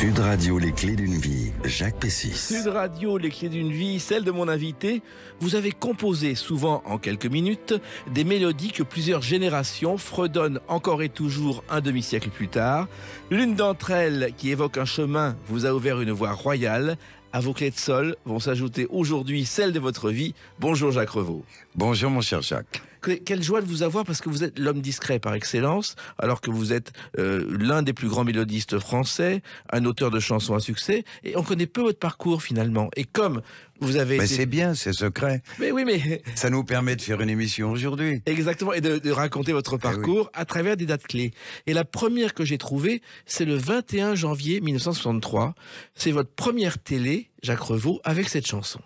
Sud Radio, les clés d'une vie, Jacques Pessis. Sud Radio, les clés d'une vie, celle de mon invité. Vous avez composé, souvent en quelques minutes, des mélodies que plusieurs générations fredonnent encore et toujours un demi-siècle plus tard. L'une d'entre elles, qui évoque un chemin, vous a ouvert une voie royale. À vos clés de sol vont s'ajouter aujourd'hui celles de votre vie. Bonjour Jacques Revaux. Bonjour mon cher Jacques. Quelle joie de vous avoir, parce que vous êtes l'homme discret par excellence, alors que vous êtes l'un des plus grands mélodistes français, un auteur de chansons à succès, et on connaît peu votre parcours finalement. Et comme vous avez Mais c'est bien, c'est secret. Mais oui, mais... Ça nous permet de faire une émission aujourd'hui. Exactement, et de raconter votre parcours à travers des dates clés. Et la première que j'ai trouvée, c'est le 21 janvier 1963. C'est votre première télé, Jacques Revaux, avec cette chanson.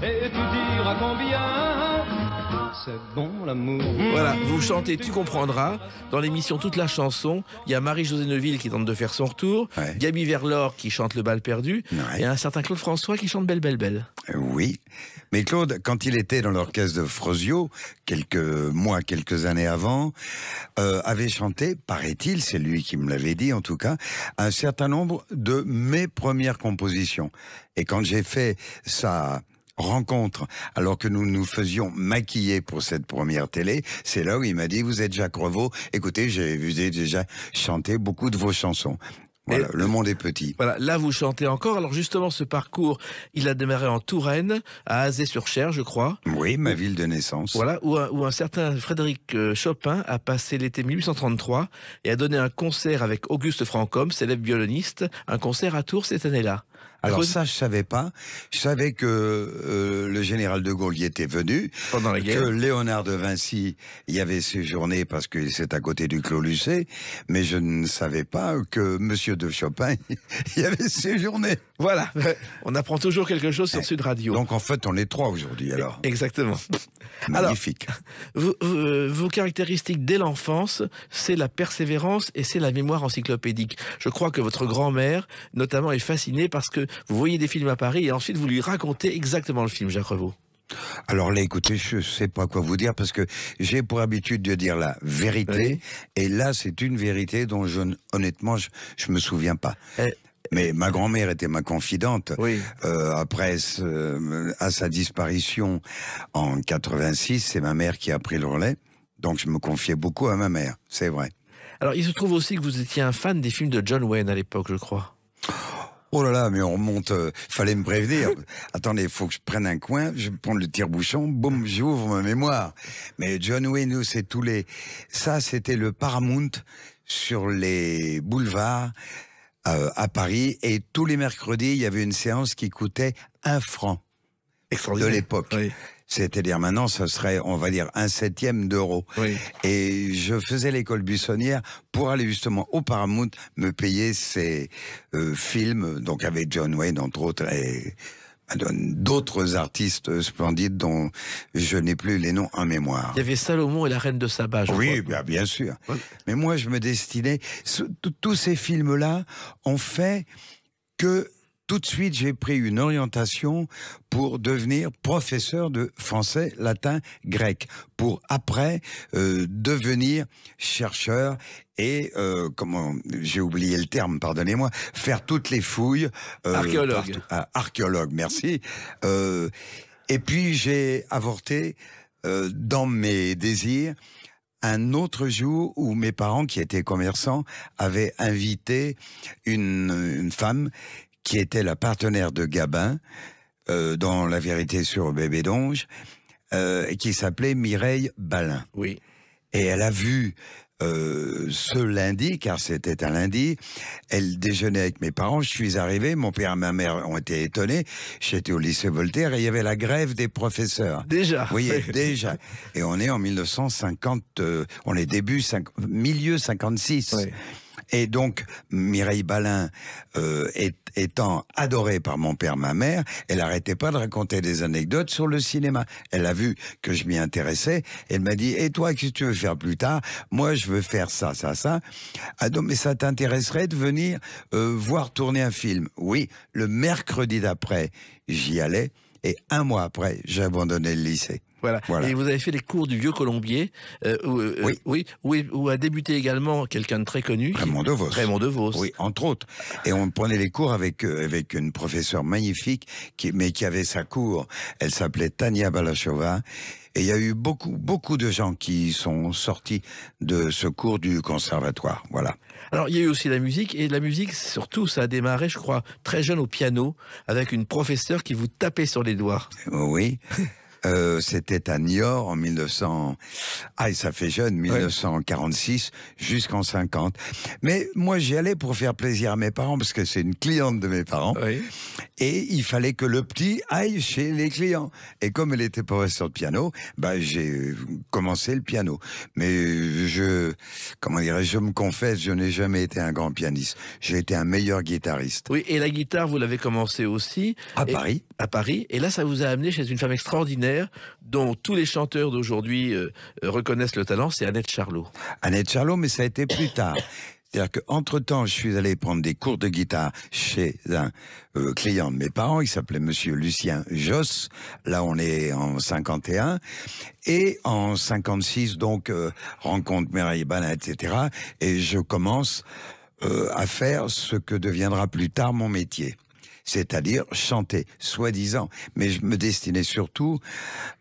Et tu diras combien c'est bon l'amour. Voilà, vous chantez Tu comprendras. Dans l'émission Toute la chanson, il y a Marie-Josée Neuville qui tente de faire son retour, Ouais. Gaby Verlore qui chante Le bal perdu, Ouais. et un certain Claude François qui chante Belle Belle Belle. Oui. Mais Claude, quand il était dans l'orchestre de Frosio, quelques années avant, avait chanté, paraît-il, c'est lui qui me l'avait dit en tout cas, un certain nombre de mes premières compositions. Et quand j'ai fait sa rencontre, alors que nous nous faisions maquiller pour cette première télé, c'est là où il m'a dit, vous êtes Jacques Revaux, écoutez, j'ai déjà chanté beaucoup de vos chansons. Voilà, le monde est petit. Voilà, là vous chantez encore. Alors justement, ce parcours, il a démarré en Touraine, à Azé-sur-Cher, je crois. Oui, ma ville de naissance. Voilà, où un certain Frédéric Chopin a passé l'été 1833 et a donné un concert avec Auguste Franchomme, célèbre violoniste, un concert à Tours cette année-là. Alors ça, je savais pas. Je savais que le général de Gaulle y était venu, Pendant la guerre. que Léonard de Vinci y avait séjourné parce que c'est à côté du Clos Lucé, mais je ne savais pas que Monsieur de Chopin y avait séjourné. Voilà, on apprend toujours quelque chose sur Sud Radio. Donc en fait, on est trois aujourd'hui alors. Exactement. Magnifique. Vos caractéristiques dès l'enfance, c'est la persévérance et c'est la mémoire encyclopédique. Je crois que votre grand-mère, notamment, est fascinée parce que vous voyez des films à Paris et ensuite vous lui racontez exactement le film, Jacques Revaux. Alors là, écoutez, je sais pas quoi vous dire parce que j'ai pour habitude de dire la vérité, Oui. et là, c'est une vérité dont honnêtement, je me souviens pas. Mais ma grand-mère était ma confidente. Oui. Après à sa disparition en 86, c'est ma mère qui a pris le relais. Donc je me confiais beaucoup à ma mère, c'est vrai. Alors, il se trouve aussi que vous étiez un fan des films de John Wayne à l'époque, je crois. Oh là là, mais on remonte, fallait me prévenir. Attendez, faut que je prenne un coin, je prends le tire-bouchon, boum, j'ouvre ma mémoire. Mais John Wayne, c'est ça, c'était le Paramount sur les boulevards à Paris, et tous les mercredis, il y avait une séance qui coûtait 1 franc de Extraordinaire. l'époque. Oui. C'est-à-dire maintenant, ça serait, on va dire, 1/7 d'euro. Oui. Et je faisais l'école buissonnière pour aller justement au Paramount me payer ces films, donc avec John Wayne entre autres, et d'autres artistes splendides dont je n'ai plus les noms en mémoire. Il y avait Salomon et la Reine de Saba, je Oui, crois. bien sûr. Ouais. Mais moi, je me destinais... Tous ces films-là ont fait que tout de suite, j'ai pris une orientation pour devenir professeur de français, latin, grec, pour après devenir chercheur et, j'ai oublié le terme, pardonnez-moi, faire toutes les fouilles. Archéologue. Archéologue, merci. Et puis, j'ai avorté dans mes désirs un autre jour où mes parents, qui étaient commerçants, avaient invité une femme qui était la partenaire de Gabin dans La vérité sur Bébé d'Onge, et qui s'appelait Mireille Balin. Oui. Et elle a vu ce lundi, car c'était un lundi, elle déjeunait avec mes parents, je suis arrivé, mon père et ma mère ont été étonnés, j'étais au lycée Voltaire et il y avait la grève des professeurs. Déjà. Oui, déjà. Et on est en 1950, on est milieu 56. Oui. Et donc, Mireille Balin, étant adorée par mon père, ma mère, elle n'arrêtait pas de raconter des anecdotes sur le cinéma. Elle a vu que je m'y intéressais. Elle m'a dit, et toi, qu'est-ce que tu veux faire plus tard? Moi, je veux faire ça, ça, ça. Ah donc, mais ça t'intéresserait de venir voir tourner un film? Oui, le mercredi d'après, j'y allais. Et 1 mois après, j'ai abandonné le lycée. Voilà. Voilà. Et vous avez fait les cours du Vieux Colombier, Oui. où a débuté également quelqu'un de très connu. Raymond DeVos. Raymond DeVos. Oui, entre autres. Et on prenait les cours avec une professeure magnifique, mais qui avait sa cour. Elle s'appelait Tania Balachova. Et il y a eu beaucoup de gens qui sont sortis de ce cours du conservatoire. Voilà. Alors, il y a eu aussi la musique, et la musique, surtout, ça a démarré, je crois, très jeune au piano, avec une professeure qui vous tapait sur les doigts. Oui. C'était à Niort en 1900. Ah, et ça fait jeune, 1946 jusqu'en 50. Mais moi, j'y allais pour faire plaisir à mes parents, parce que c'est une cliente de mes parents. Oui. Et il fallait que le petit aille chez les clients. Et comme elle était professeure de piano, bah, j'ai commencé le piano. Mais je me confesse, je n'ai jamais été un grand pianiste. J'ai été un meilleur guitariste. Oui, et la guitare, vous l'avez commencé aussi. À Paris. À Paris. Et là, ça vous a amené chez une femme extraordinaire, dont tous les chanteurs d'aujourd'hui reconnaissent le talent, c'est Annette Charlot. Annette Charlot, mais ça a été plus tard. C'est-à-dire qu'entre-temps, je suis allé prendre des cours de guitare chez un client de mes parents, il s'appelait Monsieur Lucien Josse. Là, on est en 51. Et en 56, donc, rencontre Mireille Balin, etc. Et je commence à faire ce que deviendra plus tard mon métier. C'est-à-dire chanter, soi-disant. Mais je me destinais surtout,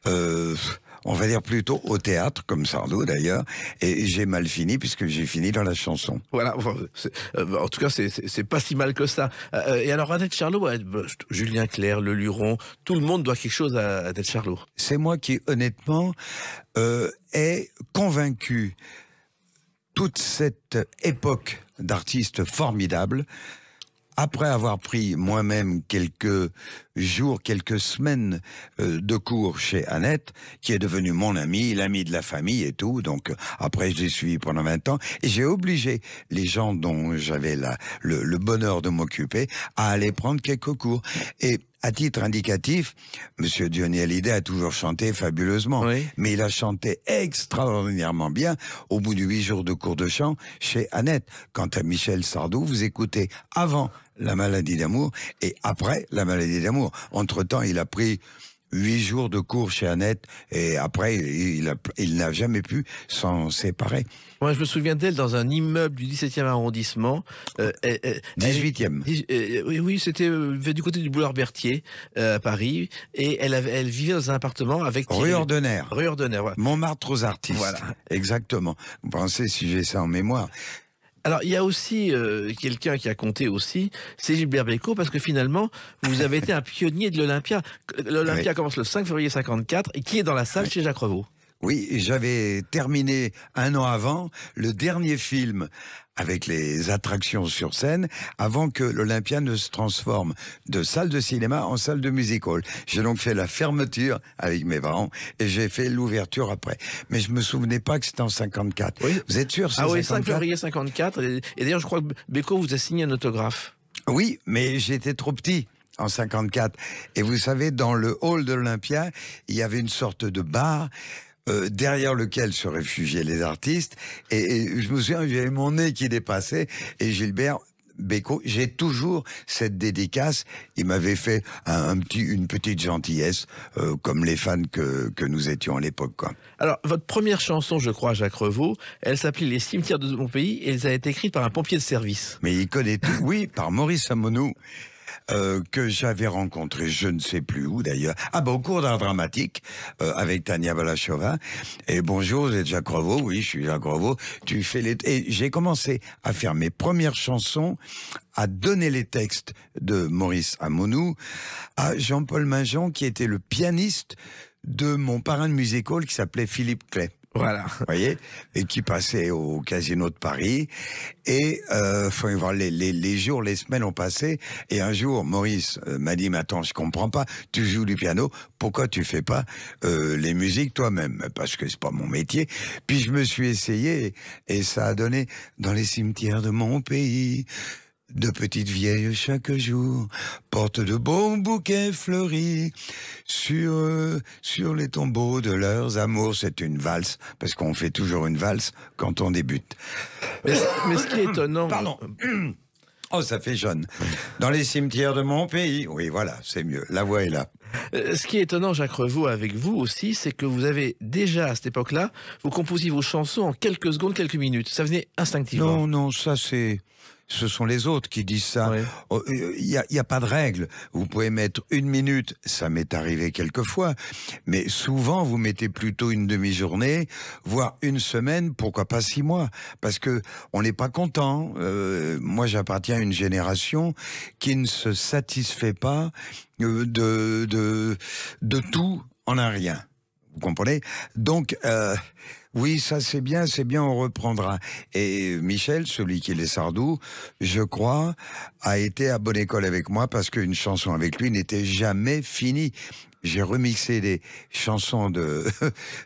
on va dire plutôt au théâtre, comme Sardou d'ailleurs, et j'ai mal fini puisque j'ai fini dans la chanson. Voilà, en tout cas, c'est pas si mal que ça. Et alors, Annette Charlot, Julien Clerc, Le Luron, tout le monde doit quelque chose à Annette Charlot. C'est moi qui, honnêtement, ai convaincu toute cette époque d'artistes formidables. Après avoir pris moi-même quelques jours, quelques semaines de cours chez Annette, qui est devenue mon amie, l'amie de la famille et tout, donc après je l'ai suivi pendant 20 ans, et j'ai obligé les gens dont j'avais le bonheur de m'occuper à aller prendre quelques cours. Et à titre indicatif, Monsieur Johnny Hallyday a toujours chanté fabuleusement, oui. Mais il a chanté extraordinairement bien au bout de 8 jours de cours de chant chez Annette. Quant à Michel Sardou, vous écoutez avant La maladie d'amour et après La maladie d'amour. Entre-temps, il a pris 8 jours de cours chez Annette et après, il n'a jamais pu s'en séparer. Moi, je me souviens d'elle dans un immeuble du 17e arrondissement. 18e. Oui, c'était du côté du boulevard Berthier, à Paris. Et elle vivait dans un appartement avec... Rue Ordener. Rue Ordener, voilà. Montmartre aux artistes. Voilà. Exactement. Vous pensez si j'ai ça en mémoire? Alors, il y a aussi quelqu'un qui a compté aussi, c'est Gilbert Bécaud, parce que finalement, vous avez été un pionnier de l'Olympia. L'Olympia Oui. commence le 5 février 54, et qui est dans la salle chez Jacques Revaux. Oui, j'avais terminé 1 an avant le dernier film avec les attractions sur scène, avant que l'Olympia ne se transforme de salle de cinéma en salle de music hall. J'ai donc fait la fermeture avec mes parents et j'ai fait l'ouverture après. Mais je me souvenais pas que c'était en 54. Oui. Vous êtes sûr, c'est Ah oui, 54? 5 février 54, et d'ailleurs, je crois que Bécaud vous a signé un autographe. Oui, mais j'étais trop petit en 54. Et vous savez, dans le hall de l'Olympia, il y avait une sorte de bar derrière lequel se réfugiaient les artistes. Et je me souviens, j'avais mon nez qui dépassait. Et Gilbert Bécaud, j'ai toujours cette dédicace. Il m'avait fait une petite gentillesse, comme les fans que nous étions à l'époque, quoi. Alors, votre première chanson, je crois, Jacques Revaux, elle s'appelait Les cimetières de mon pays, et elle a été écrite par un pompier de service. Mais il connaît tout. Oui, par Maurice Amonou. Que j'avais rencontré, je ne sais plus où d'ailleurs, au cours d'art dramatique, avec Tania Balachova. Et bonjour, vous êtes Jacques Revaux? Oui, je suis Jacques Revaux. Et j'ai commencé à faire mes premières chansons, à donner les textes de Maurice Amonou à Jean-Paul Minjon, qui était le pianiste de mon parrain de music hall qui s'appelait Philippe Clay. Voilà. Vous voyez, et qui passait au Casino de Paris. Et faut y voir, les jours, les semaines ont passé. Et un jour, Maurice m'a dit, mais attends, je comprends pas. Tu joues du piano, pourquoi tu fais pas les musiques toi-même? Parce que c'est pas mon métier. Puis je me suis essayé et ça a donné dans les cimetières de mon pays. De petites vieilles chaque jour portent de beaux bouquets fleuris sur les tombeaux de leurs amours. C'est une valse, parce qu'on fait toujours une valse quand on débute. Mais ce qui est étonnant... Pardon. Oh, ça fait jeune. Dans les cimetières de mon pays. Oui, voilà, c'est mieux. La voix est là. Ce qui est étonnant, Jacques Revaux, avec vous aussi, c'est que vous avez déjà, à cette époque-là, vous composiez vos chansons en quelques secondes, quelques minutes. Ça venait instinctivement. Non, non, ça c'est... Ce sont les autres qui disent ça. Ouais. Il y a pas de règle. Vous pouvez mettre 1 minute, ça m'est arrivé quelquefois, mais souvent vous mettez plutôt une demi-journée, voire 1 semaine, pourquoi pas 6 mois, parce que on n'est pas content. Moi, j'appartiens à une génération qui ne se satisfait pas de tout en un rien. Vous comprenez? Donc, oui, ça c'est bien, on reprendra. Et Michel, celui qui est Sardou, je crois, a été à bonne école avec moi parce qu'une chanson avec lui n'était jamais finie. J'ai remixé des chansons de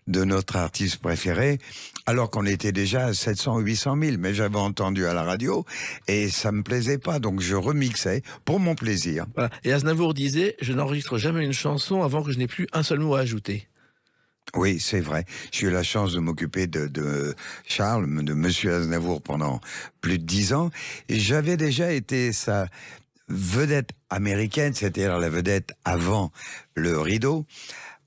notre artiste préféré, alors qu'on était déjà à 700 ou 800 000, mais j'avais entendu à la radio et ça me plaisait pas, donc je remixais pour mon plaisir. Voilà. Et Aznavour disait, je n'enregistre jamais une chanson avant que je n'ai plus un seul mot à ajouter. Oui, c'est vrai. J'ai eu la chance de m'occuper de Charles, de Monsieur Aznavour pendant plus de 10 ans. Et j'avais déjà été sa vedette américaine, c'est-à-dire la vedette avant le rideau,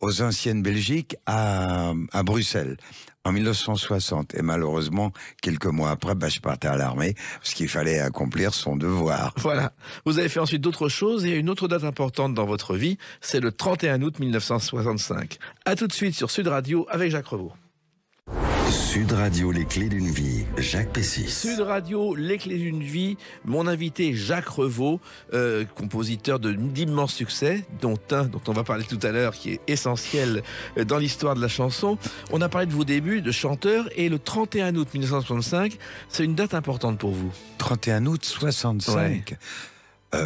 aux anciennes Belgiques à Bruxelles, en 1960. Et malheureusement, quelques mois après, je partais à l'armée, parce qu'il fallait accomplir son devoir. Voilà. Vous avez fait ensuite d'autres choses et une autre date importante dans votre vie, c'est le 31 août 1965. À tout de suite sur Sud Radio avec Jacques Revaux. Sud Radio, les clés d'une vie, Jacques Pessis. Sud Radio, les clés d'une vie. Mon invité Jacques Revaux, compositeur d'immenses succès, dont un dont on va parler tout à l'heure, qui est essentiel dans l'histoire de la chanson. On a parlé de vos débuts de chanteur et le 31 août 1965, c'est une date importante pour vous. 31 août 65. Ouais.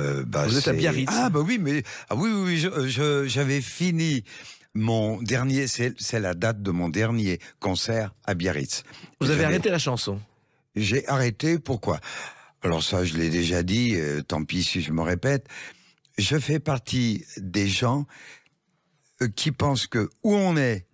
Vous êtes à Biarritz. Ah bah oui, mais oui, j'avais fini. Mon dernier, c'est la date de mon dernier concert à Biarritz. Vous avez arrêté la chanson? J'ai arrêté, pourquoi? Alors ça, je l'ai déjà dit, tant pis si je me répète. Je fais partie des gens qui pensent que où on est,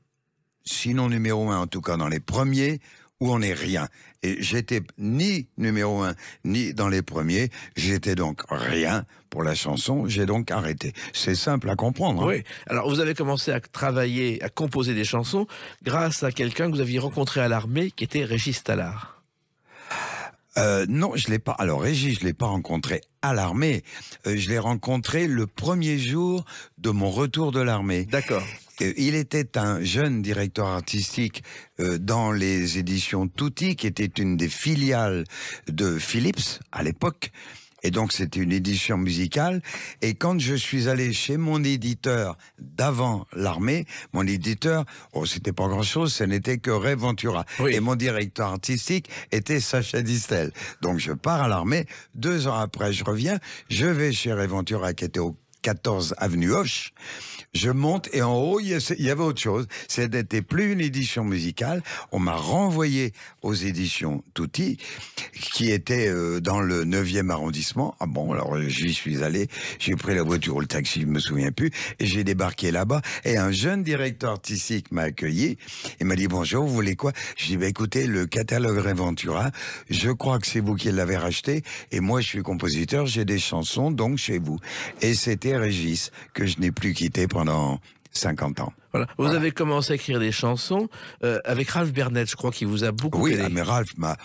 sinon numéro 1, en tout cas dans les premiers, où on n'est rien. Et j'étais ni numéro 1, ni dans les premiers. J'étais donc rien pour la chanson. J'ai donc arrêté. C'est simple à comprendre. Hein. Oui. Alors, vous avez commencé à travailler, à composer des chansons grâce à quelqu'un que vous aviez rencontré à l'armée, qui était Régis Tallard. Non, je l'ai pas. Alors, Régis, je l'ai pas rencontré à l'armée. Je l'ai rencontré le premier jour de mon retour de l'armée. D'accord. Il était un jeune directeur artistique dans les éditions Tutti, qui était une des filiales de Philips à l'époque. Et donc, c'était une édition musicale. Et quand je suis allé chez mon éditeur d'avant l'armée, mon éditeur, c'était pas grand-chose, ce n'était que Ray Ventura. Oui. Et mon directeur artistique était Sacha Distel. Donc, je pars à l'armée. 2 ans après, je reviens. Je vais chez Ray Ventura, qui était au 14 avenue Hoche. Je monte et en haut, il y avait autre chose. Ce n'était plus une édition musicale. On m'a renvoyé aux éditions Tutti, qui étaient dans le 9e arrondissement. Ah bon, alors j'y suis allé. J'ai pris la voiture ou le taxi, je me souviens plus. Et j'ai débarqué là-bas. Et un jeune directeur artistique m'a accueilli. Il m'a dit, bonjour, vous voulez quoi? Je dis, écoutez, le catalogue Ray Ventura, je crois que c'est vous qui l'avez racheté. Et moi, je suis compositeur, j'ai des chansons, donc chez vous. Et c'était Régis, que je n'ai plus quitté pendant 50 ans. Voilà. Vous avez commencé à écrire des chansons avec Ralph Bernett, je crois, qui vous a beaucoup aidé. Oui, mais Ralph m'a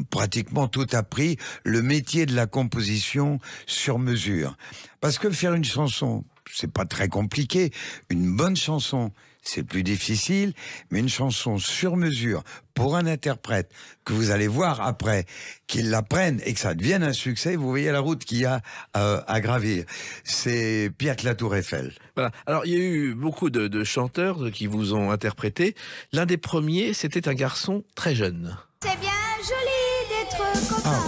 pratiquement tout appris, le métier de la composition sur mesure. Parce que faire une chanson, c'est pas très compliqué. Une bonne chanson, c'est plus difficile, mais une chanson sur mesure pour un interprète que vous allez voir après, qu'il la prenne et que ça devienne un succès, vous voyez la route qu'il y a à gravir. C'est pire que la Tour Eiffel. Voilà. Alors, il y a eu beaucoup de chanteurs qui vous ont interprété. L'un des premiers, c'était un garçon très jeune. C'est bien joli d'être copain.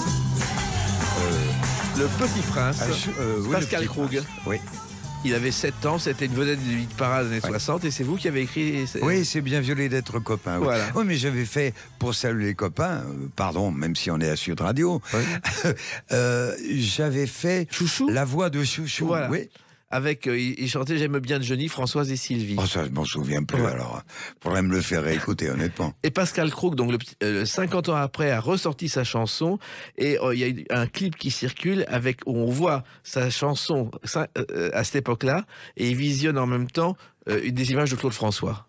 Le Petit Prince, oui, Pascal Krug. Oui. Il avait 7 ans, c'était une vedette du hit parade des années 60, et c'est vous qui avez écrit... Oui, c'est bien violé d'être copain. Oui. Voilà. Oui, mais j'avais fait, pour saluer les copains, pardon, même si on est à Sud Radio, oui. J'avais fait Chouchou, la voix de Chouchou. Voilà. Oui. avec, il chantait J'aime bien Johnny, Françoise et Sylvie. Oh, ça, je m'en souviens plus, Ouais. alors. Faudrait me le faire réécouter, honnêtement. Et Pascal Crauk, donc 50 ans après, a ressorti sa chanson et il y a eu un clip qui circule où on voit sa chanson à cette époque-là et il visionne en même temps des images de Claude François.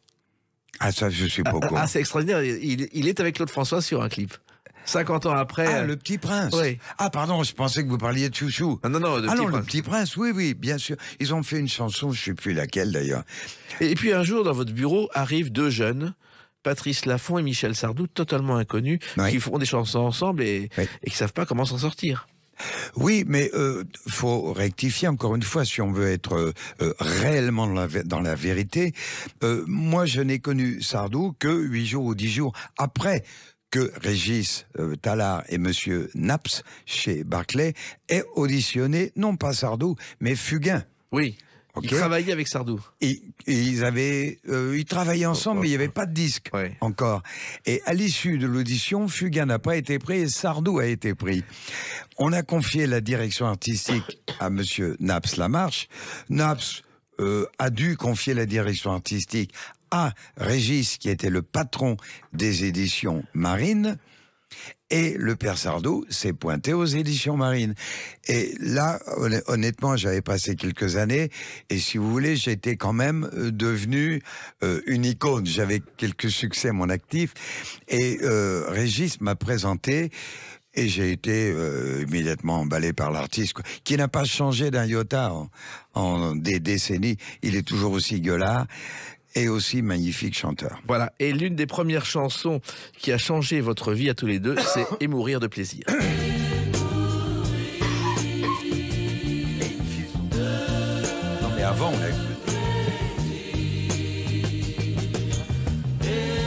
Ah, ça, je suis pas au courant. Ah, c'est extraordinaire. Il est avec Claude François sur un clip. 50 ans après. Ah, Le Petit Prince. Oui. Ah, pardon, je pensais que vous parliez de Chouchou. Ah non, non, Le Petit Prince, oui, oui, bien sûr. Ils ont fait une chanson, je sais plus laquelle d'ailleurs. Et puis un jour, dans votre bureau, arrivent deux jeunes, Patrice Laffont et Michel Sardou, totalement inconnus, Oui. qui font des chansons ensemble et Oui. qui savent pas comment s'en sortir. Oui, mais faut rectifier encore une fois si on veut être réellement dans la vérité. Moi, je n'ai connu Sardou que 8 jours ou 10 jours après que Régis Tallard et Monsieur Naps, chez Barclay, aient auditionné, non pas Sardou, mais Fugain. Oui. Ok. Ils travaillaient avec Sardou. Ils travaillaient ensemble, mais il n'y avait pas de disque Ouais. encore. Et à l'issue de l'audition, Fugain n'a pas été pris et Sardou a été pris. On a confié la direction artistique à Monsieur Naps Lamarche. Naps a dû confier la direction artistique à Régis, qui était le patron des éditions Marine. Et le père Sardou s'est pointé aux éditions Marine. Et là, honnêtement, j'avais passé quelques années, et si vous voulez, j'étais quand même devenu une icône. J'avais quelques succès à mon actif, et Régis m'a présenté, et j'ai été immédiatement emballé par l'artiste, quoi, qui n'a pas changé d'un iota en des décennies. Il est toujours aussi gueulard. Et aussi magnifique chanteur. Voilà. Et l'une des premières chansons qui a changé votre vie à tous les deux, c'est Et mourir de plaisir. Non mais avant, on a...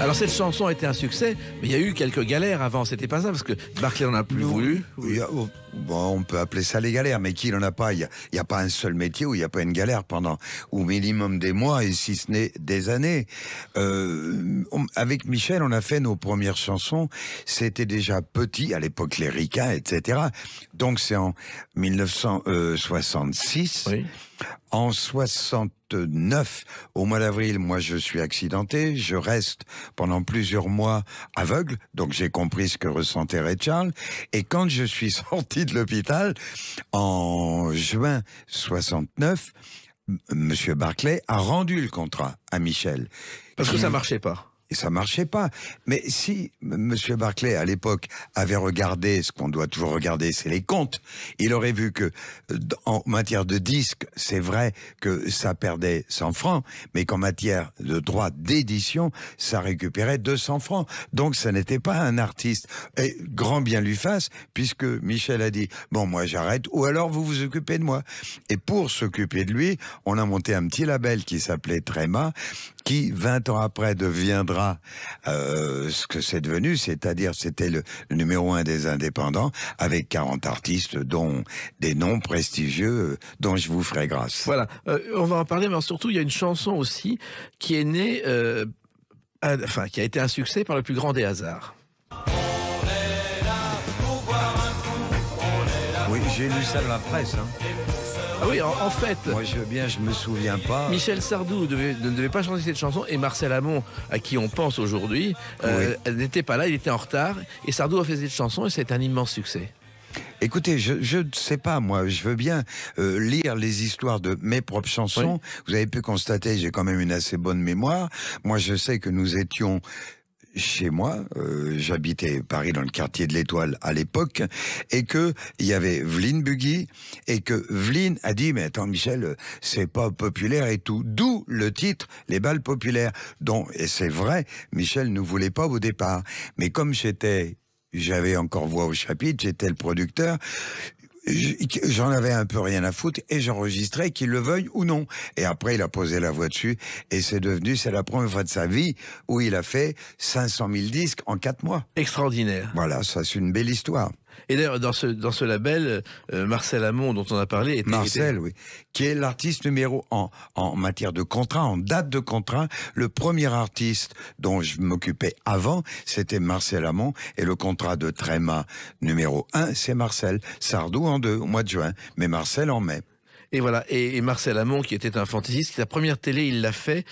Alors cette chanson a été un succès, mais il y a eu quelques galères avant. C'était pas ça parce que Barclay n'en a plus voulu. Bon, on peut appeler ça les galères, mais qui n'en a pas? Il y a pas un seul métier où il n'y a pas une galère pendant au minimum des mois et si ce n'est des années. Avec Michel, on a fait nos premières chansons. C'était déjà petit à l'époque, les ricains, etc. Donc c'est en 1966. Oui. En 69, au mois d'avril, moi je suis accidenté, je reste pendant plusieurs mois aveugle, donc j'ai compris ce que ressentait Ray Charles, et quand je suis sorti de l'hôpital, en juin 69, Monsieur Barclay a rendu le contrat à Michel. Parce que ça marchait pas. Et ça marchait pas. Mais si Monsieur Barclay, à l'époque, avait regardé ce qu'on doit toujours regarder, c'est les comptes, il aurait vu que, en matière de disques, c'est vrai que ça perdait 100 francs, mais qu'en matière de droit d'édition, ça récupérait 200 francs. Donc ça n'était pas un artiste. Et grand bien lui fasse, puisque Michel a dit, bon, moi j'arrête, ou alors vous vous occupez de moi. Et pour s'occuper de lui, on a monté un petit label qui s'appelait Tréma, qui, 20 ans après, deviendra ce que c'est devenu, c'est-à-dire c'était le numéro 1 des indépendants, avec 40 artistes, dont des noms prestigieux, dont je vous ferai grâce. Voilà. On va en parler, mais surtout, il y a une chanson aussi qui est née, qui a été un succès par le plus grand des hasards. Oui, j'ai lu ça dans la presse. Hein. Ah oui, en fait... Moi, je me souviens pas. Michel Sardou ne devait pas chanter cette chanson et Marcel Amont, à qui on pense aujourd'hui, elle n'était pas là, il était en retard et Sardou a fait cette chanson et c'est un immense succès. Écoutez, je ne sais pas, moi, je veux bien lire les histoires de mes propres chansons. Oui. Vous avez pu constater, j'ai quand même une assez bonne mémoire. Moi, je sais que nous étions... chez moi, j'habitais Paris dans le quartier de l'Étoile à l'époque, et que il y avait Vline Bugui, et que Vline a dit, mais attends Michel, c'est pas populaire et tout, d'où le titre, Les balles populaires, dont, et c'est vrai, Michel ne voulait pas au départ, mais comme j'avais encore voix au chapitre, j'étais le producteur, j'en avais un peu rien à foutre et j'enregistrais, qu'il le veuille ou non. Et après, il a posé la voix dessus et c'est la première fois de sa vie où il a fait 500 000 disques en 4 mois. Extraordinaire. Voilà, ça c'est une belle histoire. Et d'ailleurs, dans ce label, Marcel Amont, dont on a parlé... Oui, qui est l'artiste numéro en matière de contrat, en date de contrat. Le premier artiste dont je m'occupais avant, c'était Marcel Amont, et le contrat de Tréma numéro 1, c'est Marcel. Sardou en 2, au mois de juin, mais Marcel en mai. Et voilà. Et Marcel Amont, qui était un fantaisiste, sa première télé, il l'a fait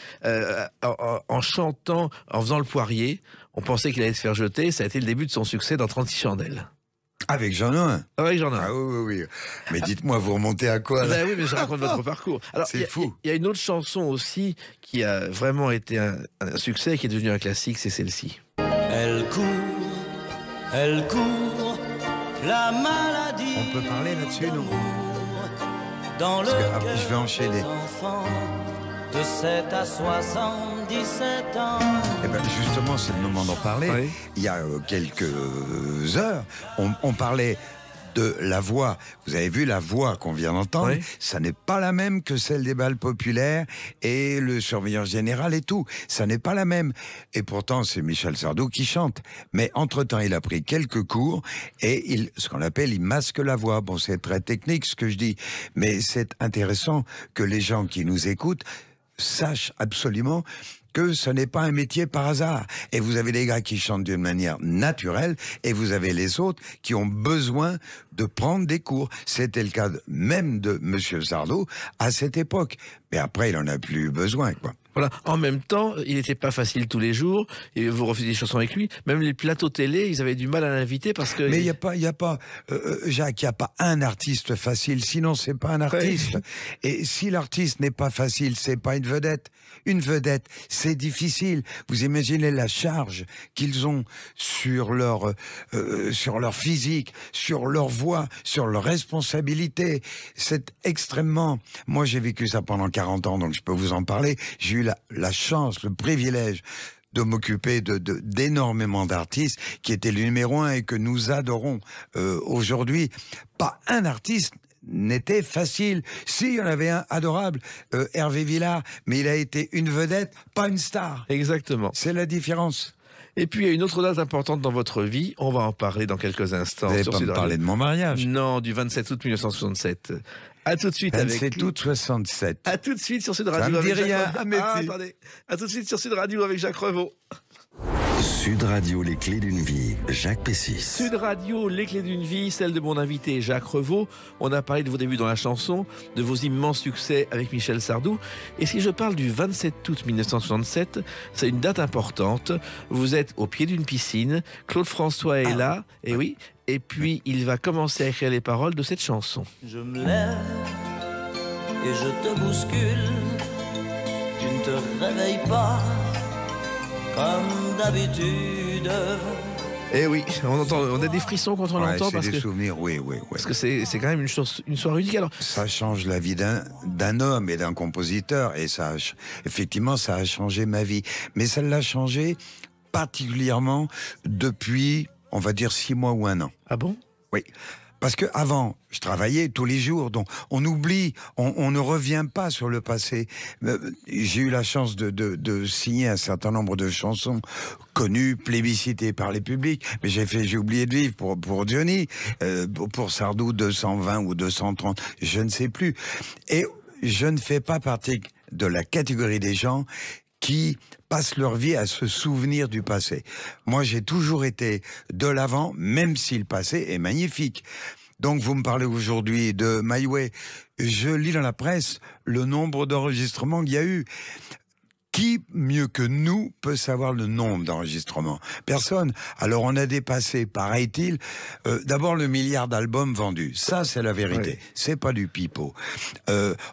en chantant, en faisant le poirier. On pensait qu'il allait se faire jeter. Ça a été le début de son succès dans 36 chandelles. Avec Jean-Noël. Avec Jean-Noël. Ah oui. Mais dites-moi, vous remontez à quoi là? Ben oui, mais je raconte votre parcours. Alors, c'est fou. Il y a une autre chanson aussi qui a vraiment été un succès, qui est devenue un classique, c'est celle-ci. Elle court, la maladie. On peut parler là-dessus, non? Dans le Après, je vais enchaîner. De 7 à 77 ans. Eh ben justement, c'est le moment d'en parler. Oui. Il y a quelques heures, on parlait de la voix. Vous avez vu la voix qu'on vient d'entendre, Oui. ça n'est pas la même que celle des bals populaires et le surveillant général et tout. Ça n'est pas la même. Et pourtant, c'est Michel Sardou qui chante. Mais entre-temps, il a pris quelques cours et ce qu'on appelle, il masque la voix. Bon, c'est très technique ce que je dis, mais c'est intéressant que les gens qui nous écoutent sachent absolument que ce n'est pas un métier par hasard. Et vous avez les gars qui chantent d'une manière naturelle et vous avez les autres qui ont besoin de prendre des cours. C'était le cas même de Monsieur Sardou à cette époque. Mais après, il en a plus besoin, quoi. Voilà. En même temps, il n'était pas facile tous les jours. Et vous refusez des chansons avec lui. Même les plateaux télé, ils avaient du mal à l'inviter parce que. Mais il y a pas, Jacques, il y a pas un artiste facile. Sinon, c'est pas un artiste. Ouais. Et si l'artiste n'est pas facile, c'est pas une vedette. Une vedette, c'est difficile. Vous imaginez la charge qu'ils ont sur leur physique, sur leur voix, sur leur responsabilité. C'est extrêmement. Moi, j'ai vécu ça pendant 40 ans, donc je peux vous en parler. J'ai eu la chance, le privilège de m'occuper d'énormément d'artistes qui étaient le numéro 1 et que nous adorons aujourd'hui. Pas un artiste n'était facile. Si, il y en avait un adorable, Hervé Villard, mais il a été une vedette, pas une star. Exactement. C'est la différence. Et puis, il y a une autre date importante dans votre vie. On va en parler dans quelques instants. Vous n'allez pas me parler de mon mariage. Non, du 27 août 1967. À tout de suite avec 27 août 67. À tout de suite sur Sud Radio. Ça me dit avec rien. Jacques... attendez. À tout de suite sur Sud Radio avec Jacques Revaux. Sud Radio, les clés d'une vie. Jacques Pessis. Sud Radio, les clés d'une vie, celle de mon invité Jacques Revaux. On a parlé de vos débuts dans la chanson, de vos immenses succès avec Michel Sardou. Et si je parle du 27 août 1967, c'est une date importante. Vous êtes au pied d'une piscine, Claude François est là, et oui, et puis il va commencer à écrire les paroles de cette chanson. Je me lève et je te bouscule. Tu ne te réveilles pas comme d'habitude. Eh oui, on a des frissons quand on l'entend c'est parce des que souvenirs, oui. parce que c'est quand même une soirée unique. Alors Ça change la vie d'un homme et d'un compositeur, et effectivement, ça a changé ma vie. Mais ça l'a changé particulièrement depuis, on va dire, 6 mois ou 1 an. ah bon? Oui. Parce que avant, je travaillais tous les jours, donc on oublie, on ne revient pas sur le passé. J'ai eu la chance de signer un certain nombre de chansons connues, plébiscitées par les publics, mais j'ai oublié de vivre pour Johnny, pour Sardou 220 ou 230, je ne sais plus. Et je ne fais pas partie de la catégorie des gens qui passent leur vie à se souvenir du passé. Moi, j'ai toujours été de l'avant, même si le passé est magnifique. Donc, vous me parlez aujourd'hui de My Way. Je lis dans la presse le nombre d'enregistrements qu'il y a eu. Qui, mieux que nous, peut savoir le nombre d'enregistrements? Personne. Alors, on a dépassé, paraît-il, d'abord le milliard d'albums vendus. Ça, c'est la vérité. Oui. C'est pas du pipeau.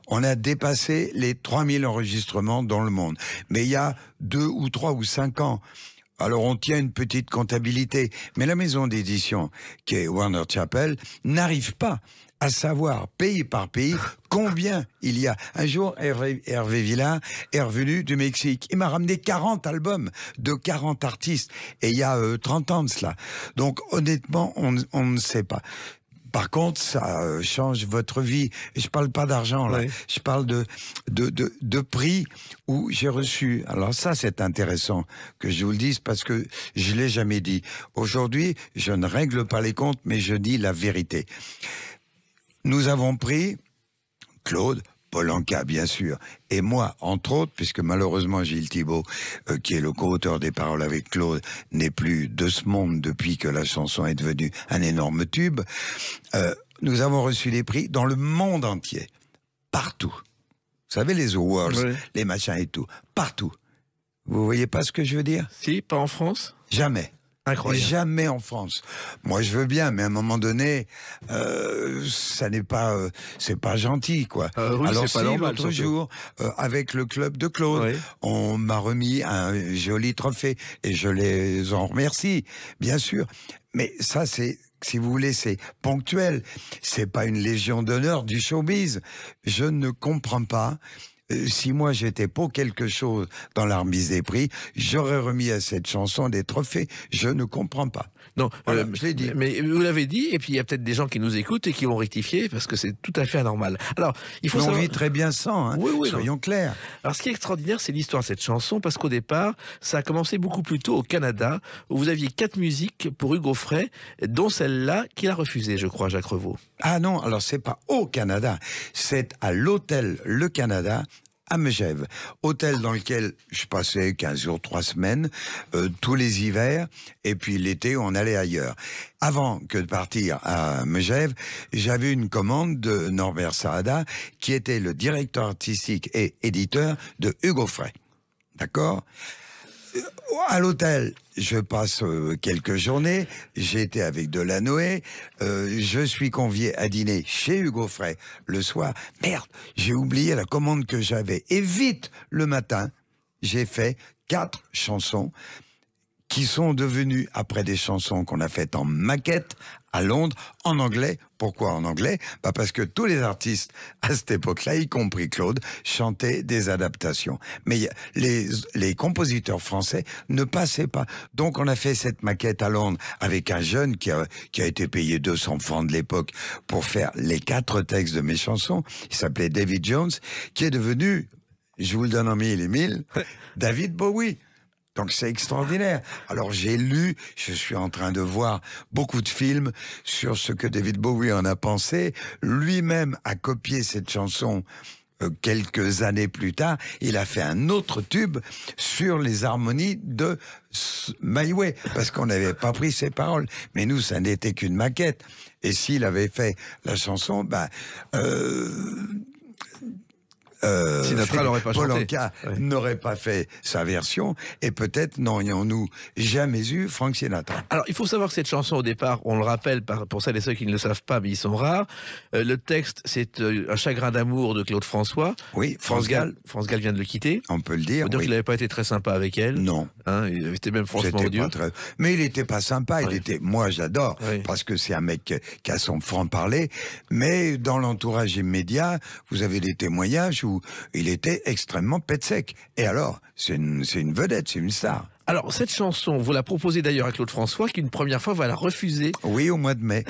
On a dépassé les 3000 enregistrements dans le monde. Mais il y a 2 ou 3 ou 5 ans, alors on tient une petite comptabilité, mais la maison d'édition, qui est Warner Chappell, n'arrive pas à savoir, pays par pays, combien il y a. Un jour, Hervé Villard est revenu du Mexique. Il m'a ramené 40 albums de 40 artistes. Et il y a 30 ans de cela. Donc, honnêtement, on ne sait pas. Par contre, ça change votre vie. Et je parle pas d'argent, là. Oui. Je parle de prix où j'ai reçu. Alors ça, c'est intéressant que je vous le dise parce que je l'ai jamais dit. Aujourd'hui, je ne règle pas les comptes, mais je dis la vérité. Nous avons pris Claude, Paul Anka, bien sûr, et moi, entre autres, puisque malheureusement Gilles Thibault, qui est le co-auteur des paroles avec Claude, n'est plus de ce monde depuis que la chanson est devenue un énorme tube. Nous avons reçu des prix dans le monde entier. partout. Vous savez, les awards, Oui. les machins et tout, partout. Vous voyez pas ce que je veux dire? Si, pas en France? Jamais. Incroyable. Jamais en France. Moi, je veux bien, mais à un moment donné, ça n'est pas, c'est pas gentil, quoi. Oui, Alors, c'est pas normal, l'autre surtout. jour, avec le club de Claude, Oui. on m'a remis un joli trophée et je les en remercie, bien sûr. Mais ça, c'est, si vous voulez, c'est ponctuel. C'est pas une légion d'honneur du showbiz. Je ne comprends pas. Si moi j'étais pour quelque chose dans la remise des prix, j'aurais remis à cette chanson des trophées. Je ne comprends pas. Non, Voilà, je l'ai dit. Mais vous l'avez dit, et puis il y a peut-être des gens qui nous écoutent et qui vont rectifier parce que c'est tout à fait anormal. Alors, il faut Mais on savoir... vit très bien sans, hein. Oui, oui, Soyons clairs. Alors, ce qui est extraordinaire, c'est l'histoire de cette chanson, parce qu'au départ, ça a commencé beaucoup plus tôt au Canada, où vous aviez 4 musiques pour Hugo Frey, dont celle-là qu'il a refusée, je crois, Jacques Revaux. Ah non, alors c'est pas au Canada, c'est à l'hôtel Le Canada, à Megève. Hôtel dans lequel je passais 15 jours, 3 semaines, tous les hivers, et puis l'été, on allait ailleurs. Avant que de partir à Megève, j'avais une commande de Norbert Saada, qui était le directeur artistique et éditeur de Hugo Frey. D'accord ? À l'hôtel, je passe quelques journées. J'ai été avec Delanoë. Je suis convié à dîner chez Hugo Frey le soir. Merde, j'ai oublié la commande que j'avais. Et vite, le matin, j'ai fait 4 chansons qui sont devenues, après des chansons qu'on a faites en maquette à Londres, en anglais. Pourquoi en anglais ? Parce que tous les artistes, à cette époque-là, y compris Claude, chantaient des adaptations. Mais les compositeurs français ne passaient pas. Donc on a fait cette maquette à Londres avec un jeune qui a été payé 200 francs de l'époque pour faire les 4 textes de mes chansons. Il s'appelait David Jones, qui est devenu, je vous le donne en mille et mille, David Bowie. Donc c'est extraordinaire. Alors j'ai lu, je suis en train de voir beaucoup de films sur ce que David Bowie en a pensé. Lui-même a copié cette chanson quelques années plus tard. Il a fait un autre tube sur les harmonies de My Way, parce qu'on n'avait pas pris ses paroles. Mais nous, ça n'était qu'une maquette. Et s'il avait fait la chanson, Sinatra n'aurait pas Paul chanté. Anka Ouais. n'aurait pas fait sa version, et peut-être n'aurions-nous jamais eu Frank Sinatra. Alors, il faut savoir que cette chanson, au départ, on le rappelle pour celles et ceux qui ne le savent pas, mais ils sont rares. Le texte, c'est Un chagrin d'amour de Claude François. Oui, France Gall vient de le quitter. on peut le dire. On peut dire Oui. qu'il n'avait pas été très sympa avec elle. Non. Hein, il était même franchement C'était odieux. pas très... Mais il était pas sympa, il Oui. était... Moi, j'adore, Oui. parce que c'est un mec qui a son franc-parler, mais dans l'entourage immédiat, vous avez des témoignages où il était extrêmement pet sec. Et alors, c'est une vedette, c'est une star. Alors, cette chanson, vous la proposez d'ailleurs à Claude François, qui une première fois va la refuser. Oui, au mois de mai,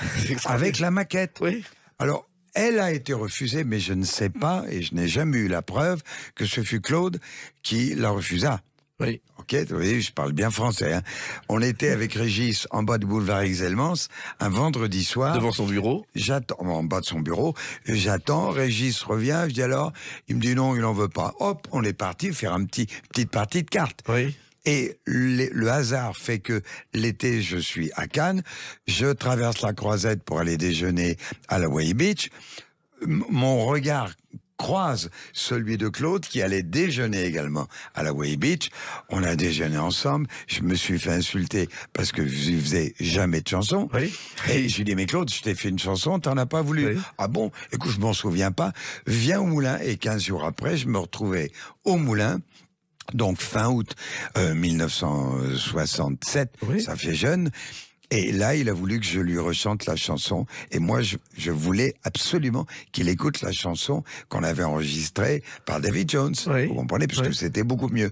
avec la maquette. Oui. Alors, elle a été refusée, mais je ne sais pas, et je n'ai jamais eu la preuve, que ce fut Claude qui la refusa. Oui. Ok, vous voyez, je parle bien français. Hein. On était avec Régis en bas du boulevard Exelmans, un vendredi soir. Devant son bureau. J'attends, en bas de son bureau, j'attends, Régis revient, je dis alors, il me dit non, il n'en veut pas. Hop, on est parti faire petite partie de cartes. Oui. Et le hasard fait que l'été, je suis à Cannes, je traverse la Croisette pour aller déjeuner à la Way Beach. Mon regard croise celui de Claude qui allait déjeuner également à la Way Beach. On a déjeuné ensemble. Je me suis fait insulter parce que je faisais jamais de chanson. Oui. Et je lui dis, mais Claude, je t'ai fait une chanson, t'en as pas voulu. Oui. Ah bon? Écoute, je m'en souviens pas. Viens au Moulin. Et 15 jours après, je me retrouvais au Moulin. Donc fin août 1967, Oui. ça fait jeune. Et là, il a voulu que je lui rechante la chanson. Et moi, je voulais absolument qu'il écoute la chanson qu'on avait enregistrée par David Jones. Oui. Vous comprenez? Parce Oui. que c'était beaucoup mieux.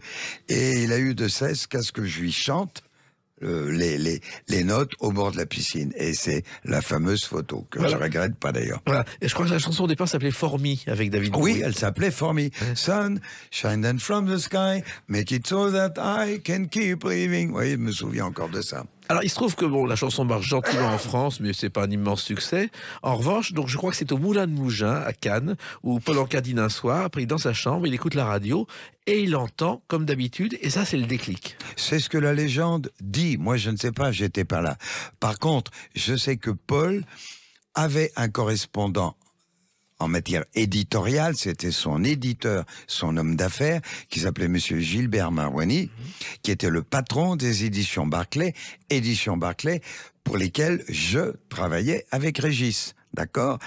Et il a eu de cesse qu'à ce que je lui chante les notes au bord de la piscine. Et c'est la fameuse photo que Voilà. je regrette pas d'ailleurs. Voilà. Et je crois que la chanson au départ s'appelait For Me avec David Bowie. Oui, elle s'appelait For Me. Sun, shine down from the sky, make it so that I can keep living. Oui, je me souviens encore de ça. Alors, il se trouve que bon, la chanson marche gentiment en France, mais c'est pas un immense succès. En revanche, donc je crois que c'est au Moulin de Mougins, à Cannes, où Paul Anka dîne un soir, après il est dans sa chambre, il écoute la radio, et il entend, comme d'habitude, et ça, c'est le déclic. C'est ce que la légende dit. Moi, je ne sais pas, j'étais pas là. Par contre, je sais que Paul avait un correspondant en matière éditoriale. C'était son éditeur, son homme d'affaires, qui s'appelait Monsieur Gilbert Marouani, qui était le patron des éditions Barclay, pour lesquelles je travaillais avec Régis. D'accord.